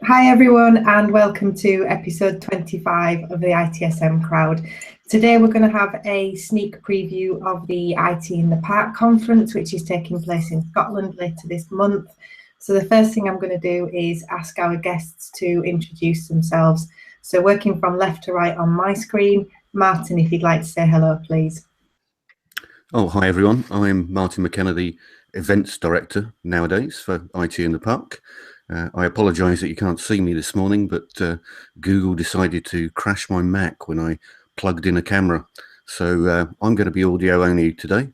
Hi everyone, and welcome to episode 25 of the ITSM crowd. Today we're going to have a sneak preview of the IT in the Park conference, which is taking place in Scotland later this month. So the first thing I'm going to do is ask our guests to introduce themselves. So working from left to right on my screen, Martin, if you'd like to say hello, please. Oh, hi everyone. I'm Martin McKenna, the Events Director nowadays for IT in the Park. I apologise that you can't see me this morning, but Google decided to crash my Mac when I plugged in a camera. So I'm going to be audio only today,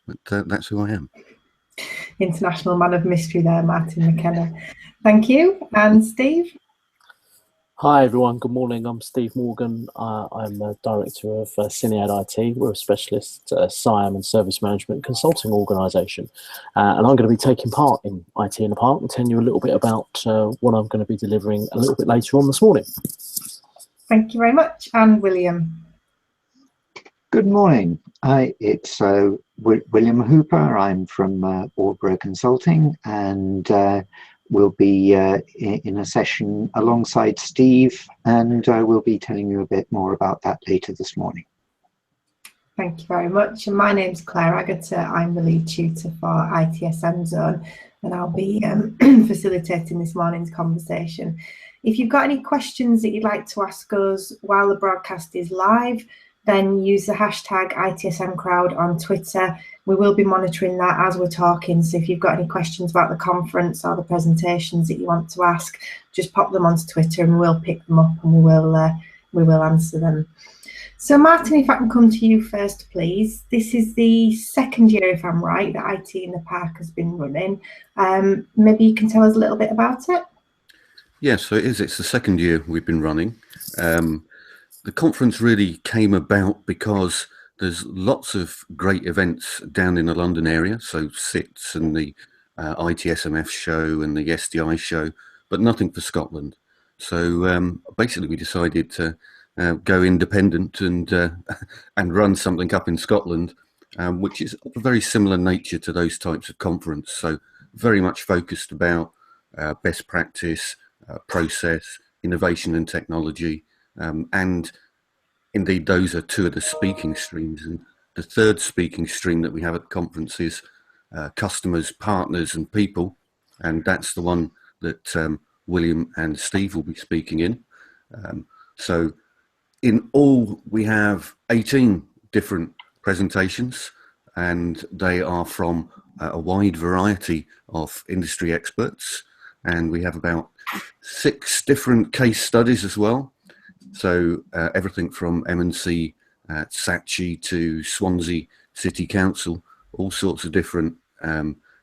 but that's who I am. International man of mystery there, Martin McKenna. Thank you. And Steve? Hi everyone, good morning. I'm Steve Morgan. I'm a director of SIAm IT. We're a specialist SIAM and service management consulting organisation. And I'm going to be taking part in IT in the Park and telling you a little bit about what I'm going to be delivering a little bit later on this morning. Thank you very much. And William? Good morning. It's William Hooper. I'm from Aldborough Consulting, and we'll be in a session alongside Steve, and we'll be telling you a bit more about that later this morning. Thank you very much. And my name's Claire Agutter. I'm the lead tutor for ITSM Zone, and I'll be facilitating this morning's conversation. If you've got any questions that you'd like to ask us while the broadcast is live, then use the hashtag ITSM crowd on Twitter. We will be monitoring that as we're talking. So if you've got any questions about the conference or the presentations that you want to ask, just pop them onto Twitter and we'll pick them up and we will answer them. So Martin, if I can come to you first, please. This is the second year, if I'm right, that IT in the Park has been running. Maybe you can tell us a little bit about it? Yes, so it is. It's the second year we've been running. The conference really came about because there's lots of great events down in the London area, so SITS and the ITSMF show and the SDI show, but nothing for Scotland. So basically we decided to go independent and run something up in Scotland, which is of a very similar nature to those types of conference. So very much focused about best practice, process, innovation and technology. And indeed, those are two of the speaking streams. And the third speaking stream that we have at the conference is customers, partners, and people. And that's the one that William and Steve will be speaking in. So in all, we have 18 different presentations, and they are from a wide variety of industry experts. And we have about 6 different case studies as well. So everything from M&C, Saatchi to Swansea City Council, all sorts of different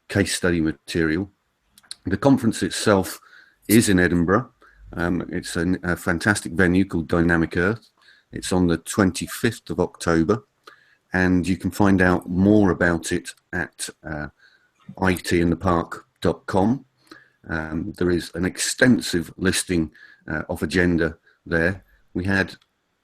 case study material. The conference itself is in Edinburgh. It's a fantastic venue called Dynamic Earth. It's on the 25th of October, and you can find out more about it at itinthepark.com. There is an extensive listing of agenda there. We had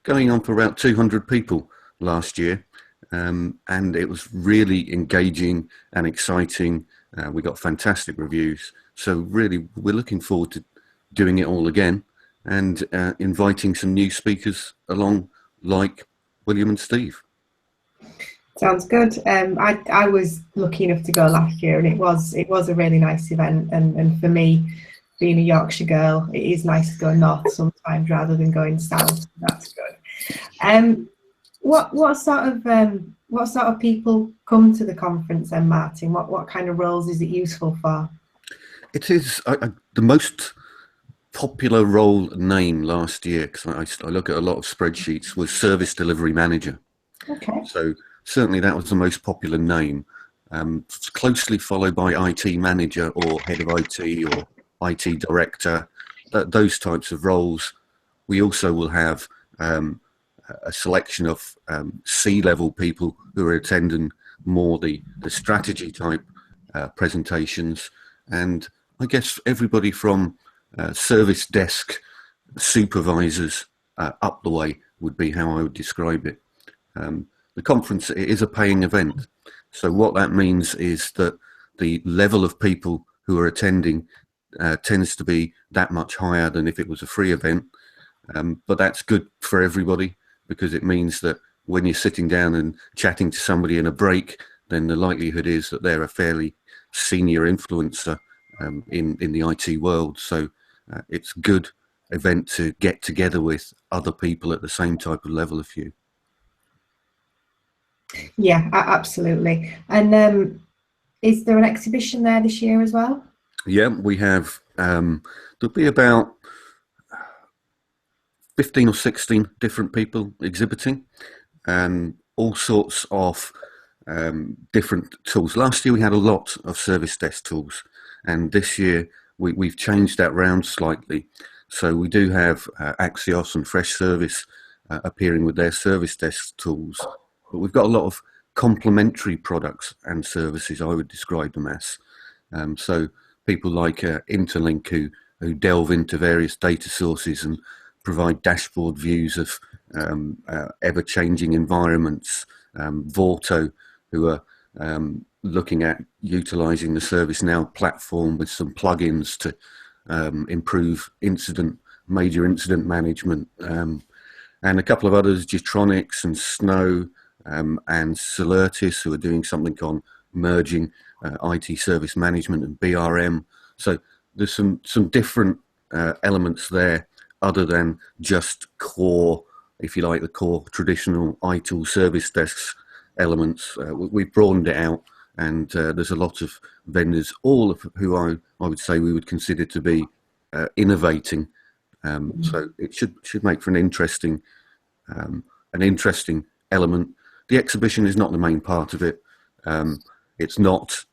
going on for about 200 people last year, and it was really engaging and exciting. We got fantastic reviews. So really, we're looking forward to doing it all again and inviting some new speakers along like William and Steve. Sounds good. I was lucky enough to go last year, and it was a really nice event. And for me, being a Yorkshire girl, it is nice to go north sometimes rather than going south. So that's good. What sort of people come to the conference then, Martin? What kind of roles is it useful for? It is the most popular role name last year, because I look at a lot of spreadsheets, was service delivery manager. Okay. So certainly that was the most popular name. It's closely followed by IT manager or head of IT or IT director, those types of roles. We also will have a selection of C-level people who are attending more the strategy type presentations, and I guess everybody from service desk supervisors up the way would be how I would describe it. The conference is a paying event, so what that means is that the level of people who are attending tends to be that much higher than if it was a free event. But that's good for everybody, because it means that when you're sitting down and chatting to somebody in a break, then the likelihood is that they're a fairly senior influencer in the IT world. So it's a good event to get together with other people at the same type of level as you. Yeah, absolutely. And is there an exhibition there this year as well? Yeah, we have. There'll be about 15 or 16 different people exhibiting, and all sorts of different tools. Last year we had a lot of service desk tools, and this year we've changed that round slightly. So we do have Axios and Fresh Service appearing with their service desk tools, but we've got a lot of complementary products and services, I would describe them as. So people like Interlink who delve into various data sources and provide dashboard views of ever-changing environments. Vorto, who are looking at utilizing the ServiceNow platform with some plugins to improve major incident management. And a couple of others, Getronics and Snow and Celertis, who are doing something on merging IT service management and BRM. So there's some different elements there, other than just core, if you like, the core traditional ITIL service desks elements. We've broadened it out, and there's a lot of vendors, all of who I would say we would consider to be innovating. So it should make for an interesting element. The exhibition is not the main part of it. It's not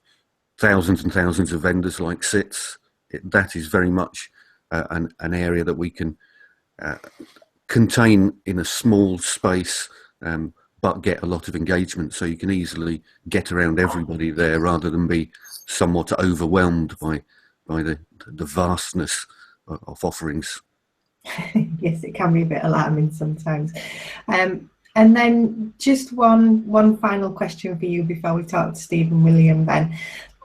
thousands and thousands of vendors like SITS. That is very much an area that we can contain in a small space, but get a lot of engagement. So you can easily get around everybody there, rather than be somewhat overwhelmed by the vastness of offerings. Yes, it can be a bit alarming sometimes. And then just one final question for you before we talk to Steve and William then.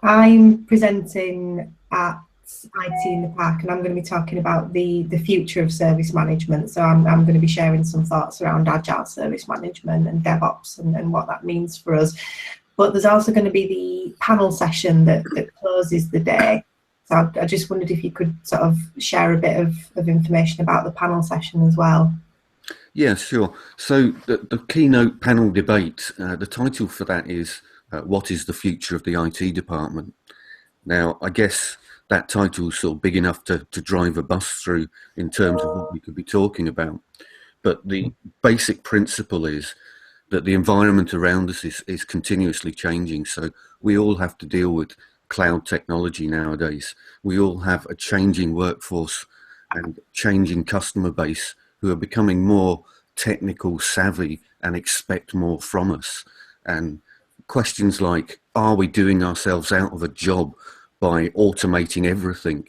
I'm presenting at IT in the Park, and I'm going to be talking about the future of service management. So I'm going to be sharing some thoughts around agile service management and DevOps and what that means for us. But there's also going to be the panel session that closes the day. So I just wondered if you could sort of share a bit of information about the panel session as well. Yeah, sure. So the keynote panel debate, the title for that is What is the Future of the IT Department? Now, I guess that title is sort of big enough to drive a bus through in terms of what we could be talking about. But the basic principle is that the environment around us is continuously changing. So we all have to deal with cloud technology nowadays. We all have a changing workforce and changing customer base who are becoming more technical savvy and expect more from us. And questions like, are we doing ourselves out of a job by automating everything?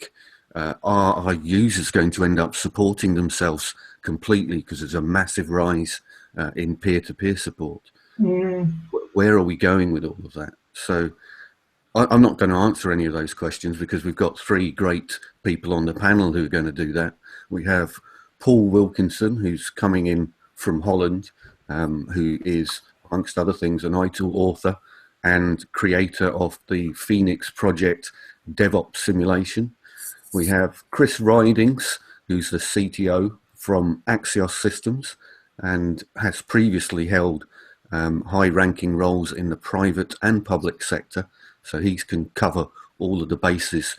Are our users going to end up supporting themselves completely because there's a massive rise in peer-to-peer support? Where are we going with all of that? So I'm not going to answer any of those questions, because we've got three great people on the panel who are going to do that. We have Paul Wilkinson, who's coming in from Holland, who is, amongst other things, an ITIL author and creator of the Phoenix Project DevOps simulation. We have Chris Ridings, who's the CTO from Axios Systems and has previously held high-ranking roles in the private and public sector. So he can cover all of the bases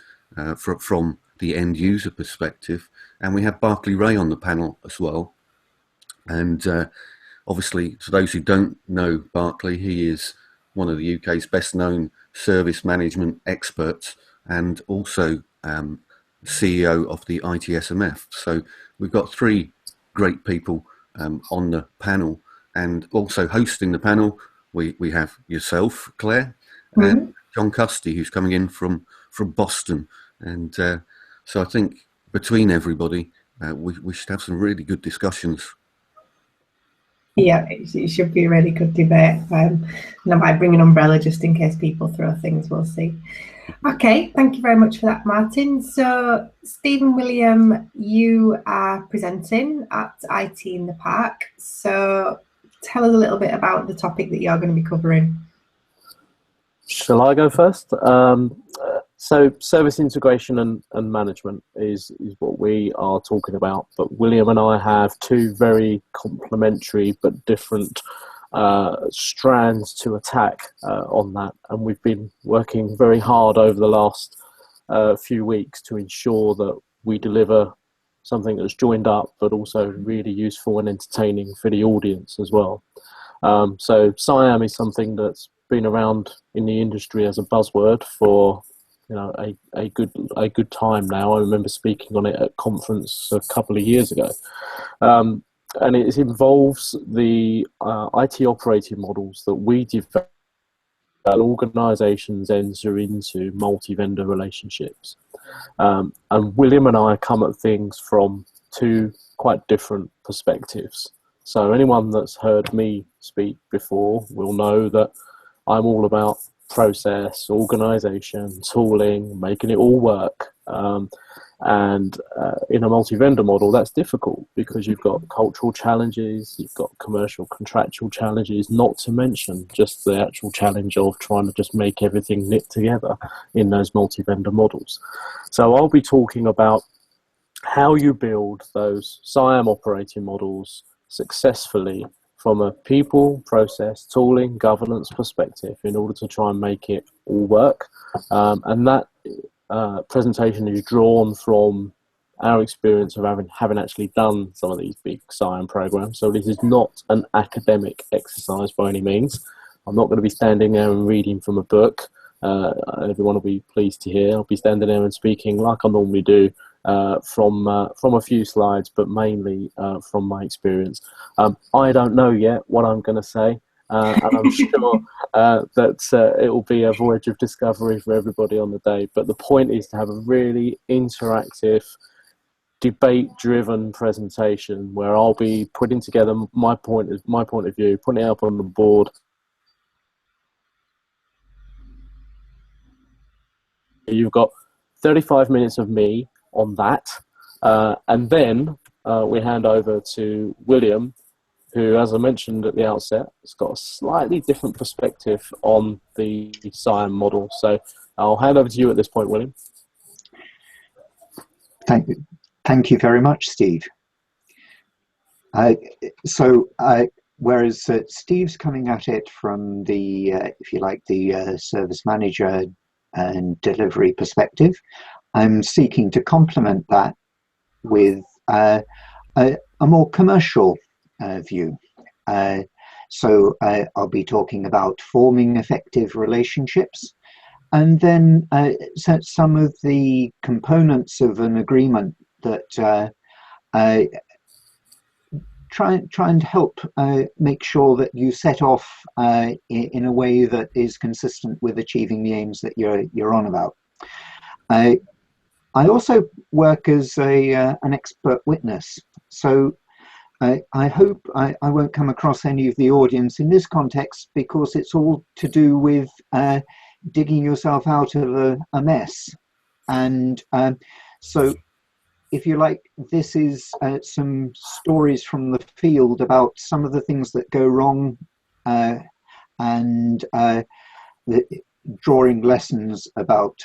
from the end user perspective. And we have Barclay Ray on the panel as well. And obviously, to those who don't know Barclay, he is one of the UK's best known service management experts, and also CEO of the ITSM. So we've got three great people on the panel, and also hosting the panel, we have yourself, Claire, and John Custy, who's coming in from Boston. And so I think between everybody, we should have some really good discussions. Yeah, it should be a really good debate. And I might bring an umbrella just in case people throw things, we'll see. Okay, thank you very much for that, Martin. So, Steve and William, you are presenting at IT in the Park. So, tell us a little bit about the topic that you're going to be covering. Shall I go first? So service integration and management is what we are talking about. But William and I have two very complementary but different strands to attack on that. And we've been working very hard over the last few weeks to ensure that we deliver something that's joined up, but also really useful and entertaining for the audience as well. So SIAm is something that's been around in the industry as a buzzword for a good time now. I remember speaking on it at conference a couple of years ago, and it involves the IT operating models that we develop. Organisations enter into multi-vendor relationships, and William and I come at things from two quite different perspectives. So anyone that's heard me speak before will know that I'm all about process, organisation, tooling, making it all work. And in a multi-vendor model, that's difficult because you've got cultural challenges, you've got commercial, contractual challenges, not to mention just the actual challenge of trying to just make everything knit together in those multi-vendor models. So I'll be talking about how you build those SIAM operating models successfully from a people, process, tooling, governance perspective in order to try and make it all work. And that presentation is drawn from our experience of having actually done some of these big SIAM programs. So this is not an academic exercise by any means. I'm not going to be standing there and reading from a book. Everyone will be pleased to hear. I'll be standing there and speaking like I normally do, from a few slides, but mainly from my experience. I don't know yet what I'm going to say, and I'm sure that it will be a voyage of discovery for everybody on the day. But the point is to have a really interactive, debate-driven presentation where I'll be putting together my point of view, putting it up on the board. You've got 35 minutes of me on that, and then we hand over to William, who, as I mentioned at the outset, has got a slightly different perspective on the SIAM model. So I'll hand over to you at this point, William. Thank you very much, Steve. Whereas Steve's coming at it from the, if you like, the service manager and delivery perspective, I'm seeking to complement that with a more commercial view. So I'll be talking about forming effective relationships, and then set some of the components of an agreement that try and help make sure that you set off in a way that is consistent with achieving the aims that you're on about. I also work as an expert witness, so I hope I won't come across any of the audience in this context, because it's all to do with digging yourself out of a mess. And so, if you like, this is some stories from the field about some of the things that go wrong, and drawing lessons about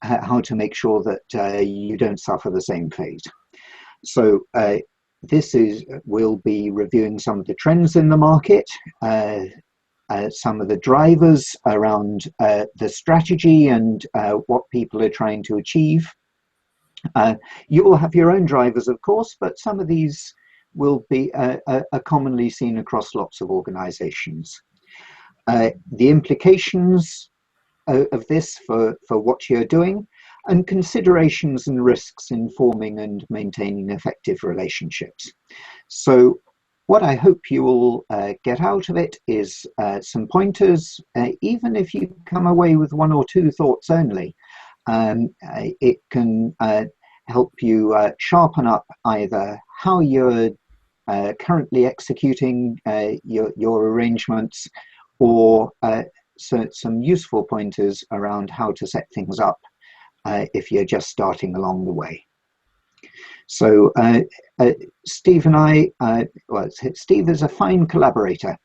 how to make sure that you don't suffer the same fate. So we'll be reviewing some of the trends in the market, some of the drivers around the strategy and what people are trying to achieve. You will have your own drivers, of course, but some of these will be are commonly seen across lots of organizations. The implications of this for what you're doing, and considerations and risks in forming and maintaining effective relationships. So what I hope you will get out of it is some pointers, even if you come away with one or two thoughts only. It can help you sharpen up either how you're currently executing your arrangements, or some useful pointers around how to set things up if you're just starting along the way. So Steve and I, Steve is a fine collaborator,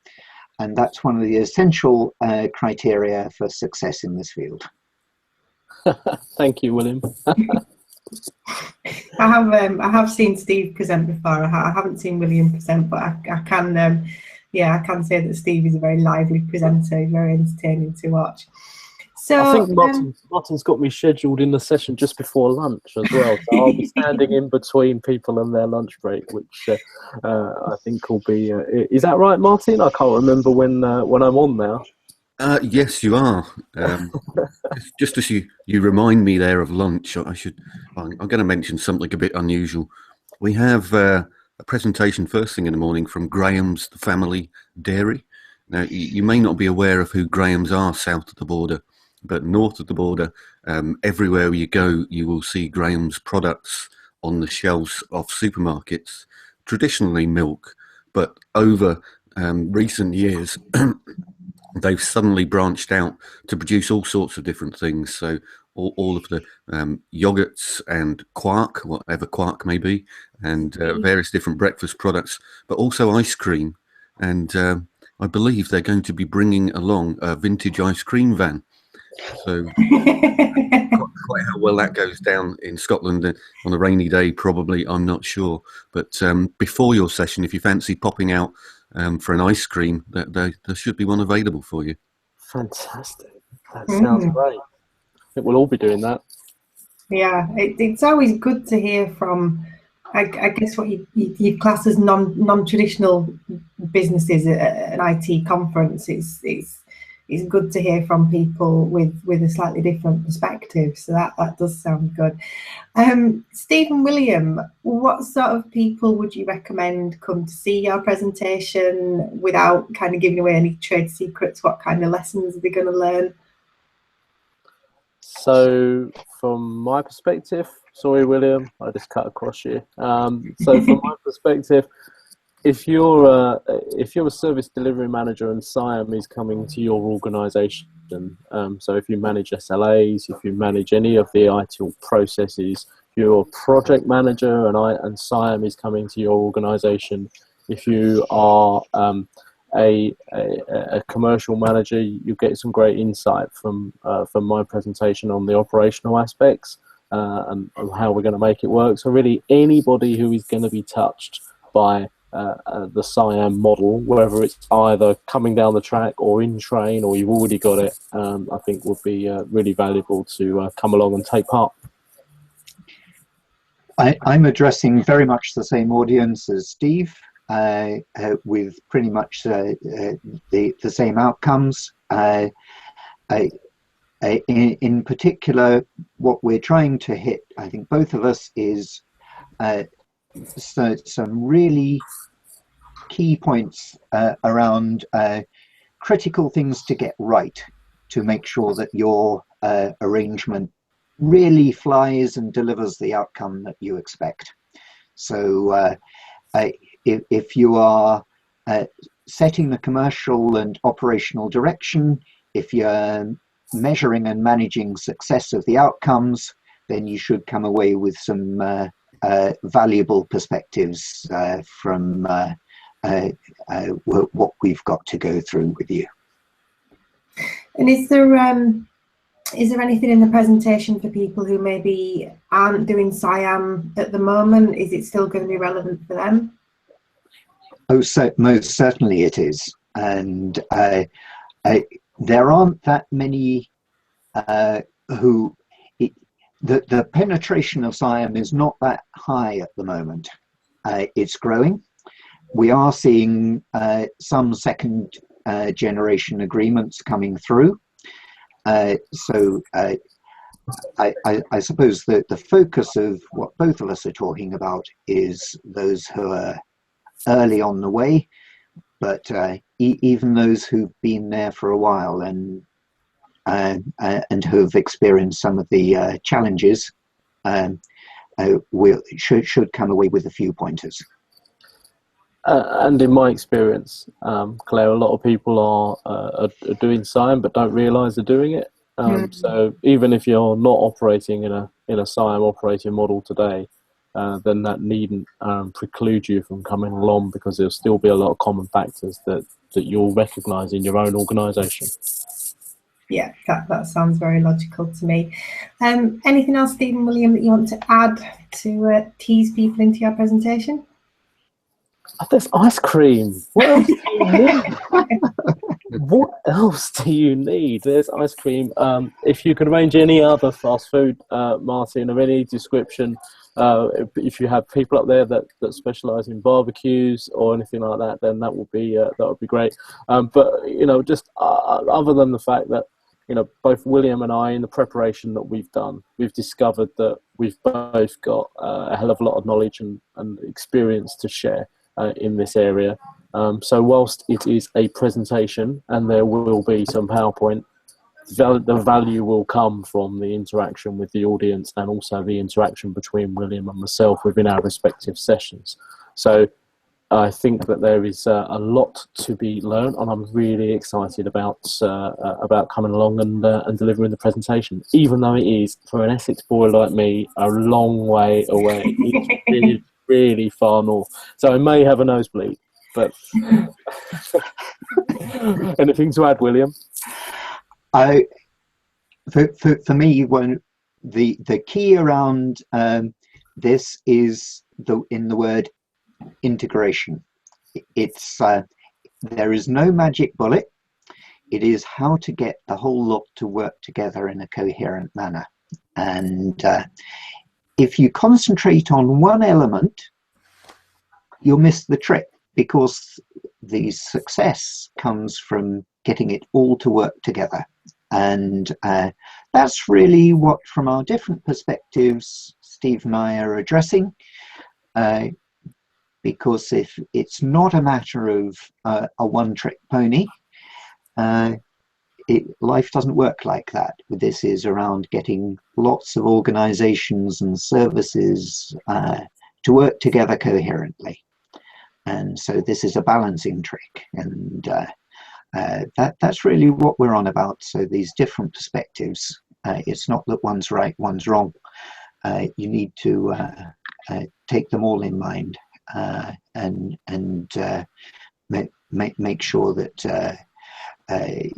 and that's one of the essential criteria for success in this field. Thank you, William. I have seen Steve present before. I haven't seen William present, but I can yeah, I can say that Steve is a very lively presenter, very entertaining to watch. So I think Martin's got me scheduled in the session just before lunch as well, so I'll be standing in between people and their lunch break, which I think will be. Is that right, Martin? I can't remember when I'm on now. Yes, you are. Just as you remind me there of lunch, I'm going to mention something a bit unusual. We have a presentation first thing in the morning from Graham's The Family Dairy. Now, you may not be aware of who Graham's are south of the border, but north of the border, everywhere you go, you will see Graham's products on the shelves of supermarkets, traditionally milk, but over recent years, they've suddenly branched out to produce all sorts of different things. So all of the yogurts and quark, whatever quark may be, and various different breakfast products, but also ice cream. And I believe they're going to be bringing along a vintage ice cream van. So quite how well that goes down in Scotland on a rainy day, probably, I'm not sure. But before your session, if you fancy popping out for an ice cream, there should be one available for you. Fantastic. That sounds great. I think we'll all be doing that. Yeah, it's always good to hear from, I guess, what you class as non-traditional businesses at an IT conference. It's good to hear from people with a slightly different perspective. So that does sound good. Steve and William, what sort of people would you recommend come to see your presentation without kind of giving away any trade secrets? What kind of lessons are they going to learn? So from my perspective, sorry, William, I just cut across you. So from my perspective, if you're a service delivery manager and SIAm is coming to your organisation, so if you manage SLAs, if you manage any of the ITIL processes, if you're a project manager and SIAM is coming to your organisation, if you are a commercial manager, you get some great insight from my presentation on the operational aspects and how we're going to make it work. So really, anybody who is going to be touched by the SIAM model, whether it's either coming down the track or in train or you've already got it, I think would be really valuable to come along and take part. I'm addressing very much the same audience as Steve, with pretty much the same outcomes. In particular, what we're trying to hit, I think both of us, is some really key points around critical things to get right to make sure that your arrangement really flies and delivers the outcome that you expect. So if you are setting the commercial and operational direction, if you're measuring and managing success of the outcomes, then you should come away with some valuable perspectives from what we've got to go through with you. And is there anything in the presentation for people who maybe aren't doing SIAM at the moment? Is it still going to be relevant for them? Oh, so most certainly it is. And there aren't that many who... The penetration of SIAM is not that high at the moment. It's growing. We are seeing some second generation agreements coming through. So I suppose that the focus of what both of us are talking about is those who are early on the way, but even those who've been there for a while and who have experienced some of the challenges should come away with a few pointers. And in my experience, Claire, a lot of people are doing SIAm but don't realise they're doing it. So even if you're not operating in a SIAM operating model today, then that needn't preclude you from coming along, because there'll still be a lot of common factors that you'll recognise in your own organisation. Yeah, that sounds very logical to me. Anything else, Stephen, William, that you want to add to tease people into your presentation? There's ice cream. What else do you need? What else do you need? There's ice cream. If you could arrange any other fast food, Martin, of any description, if you have people up there that specialise in barbecues or anything like that, then that would be great. But just other than the fact that both William and I, in the preparation that we've done, we've discovered that we've both got a hell of a lot of knowledge and experience to share in this area. So whilst it is a presentation and there will be some PowerPoint, the value will come from the interaction with the audience and also the interaction between William and myself within our respective sessions. So I think that there is a lot to be learned, and I'm really excited about coming along and delivering the presentation, even though it is, for an Essex boy like me, a long way away. It's really, really far north. So I may have a nosebleed, but anything to add, William? For me, the key around this is in the word integration. It's there is no magic bullet. It is how to get the whole lot to work together in a coherent manner. And if you concentrate on one element, you'll miss the trick, because the success comes from getting it all to work together. And that's really what, from our different perspectives, Steve and I are addressing. Because if it's not a matter of a one-trick pony, life doesn't work like that. This is around getting lots of organizations and services to work together coherently. And so this is a balancing trick. And that's really what we're on about. So these different perspectives, it's not that one's right, one's wrong. You need to take them all in mind. And make sure that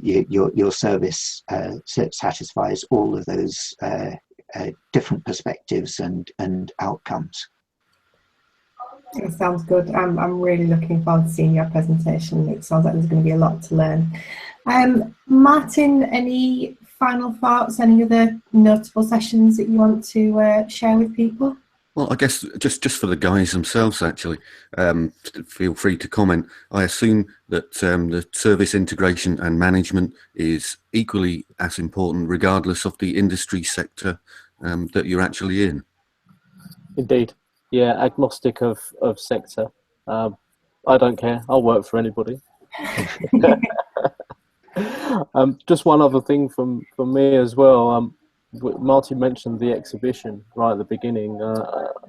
your service satisfies all of those different perspectives and outcomes. It sounds good. I'm really looking forward to seeing your presentation. It sounds like there's going to be a lot to learn. Martin, any final thoughts? Any other notable sessions that you want to share with people? Well, I guess just for the guys themselves, actually, feel free to comment. I assume that the service integration and management is equally as important, regardless of the industry sector that you're actually in. Indeed. Yeah, agnostic of sector. I don't care. I'll work for anybody. Just one other thing from me as well. Martin mentioned the exhibition right at the beginning,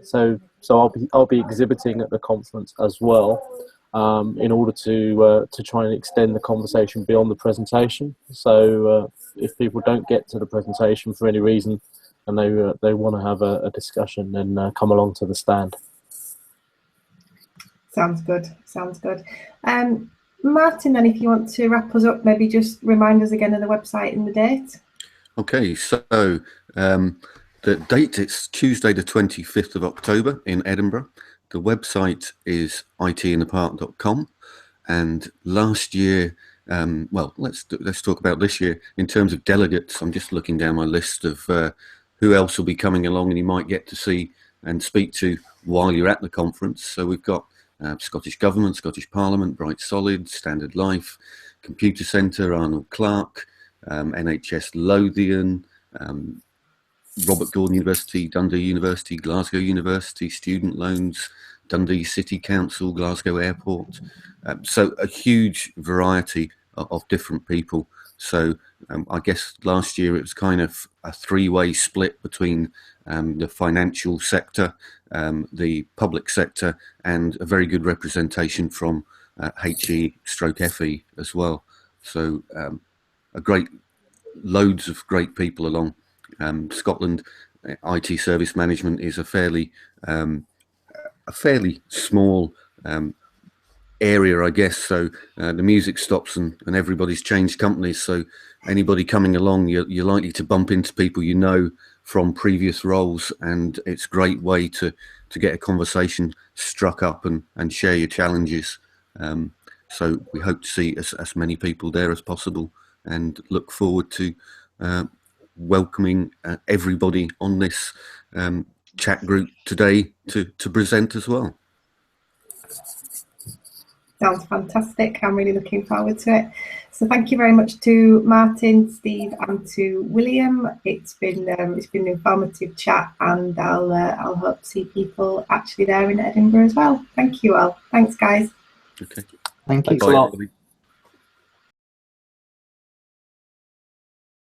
so I'll be exhibiting at the conference as well, in order to try and extend the conversation beyond the presentation. So if people don't get to the presentation for any reason and they want to have a discussion, then come along to the stand. Sounds good. Sounds good. Martin, then, if you want to wrap us up, maybe just remind us again of the website and the date. Okay, so the date, it's Tuesday the 25th of October in Edinburgh. The website is itinthepark.com. And last year, well, let's talk about this year. In terms of delegates, I'm just looking down my list of who else will be coming along and you might get to see and speak to while you're at the conference. So we've got Scottish Government, Scottish Parliament, Bright Solid, Standard Life, Computer Centre, Arnold Clark, NHS Lothian, Robert Gordon University, Dundee University, Glasgow University, Student Loans, Dundee City Council, Glasgow Airport. So a huge variety of different people So I guess last year it was kind of a three-way split between the financial sector, the public sector, and a very good representation from HE/FE as well. So loads of great people along. Scotland IT service management is a fairly small area, I guess. So the music stops and everybody's changed companies. So anybody coming along, you're likely to bump into people you know from previous roles, and it's a great way to get a conversation struck up and share your challenges. So we hope to see as many people there as possible, and look forward to welcoming everybody on this chat group today to present as well. Sounds fantastic. I'm really looking forward to it. So thank you very much to Martin, Steve, and to William. It's been an informative chat, and I'll hope to see people actually there in Edinburgh as well. Thank you all. Thanks, guys. Okay. Thank you. Thanks a lot.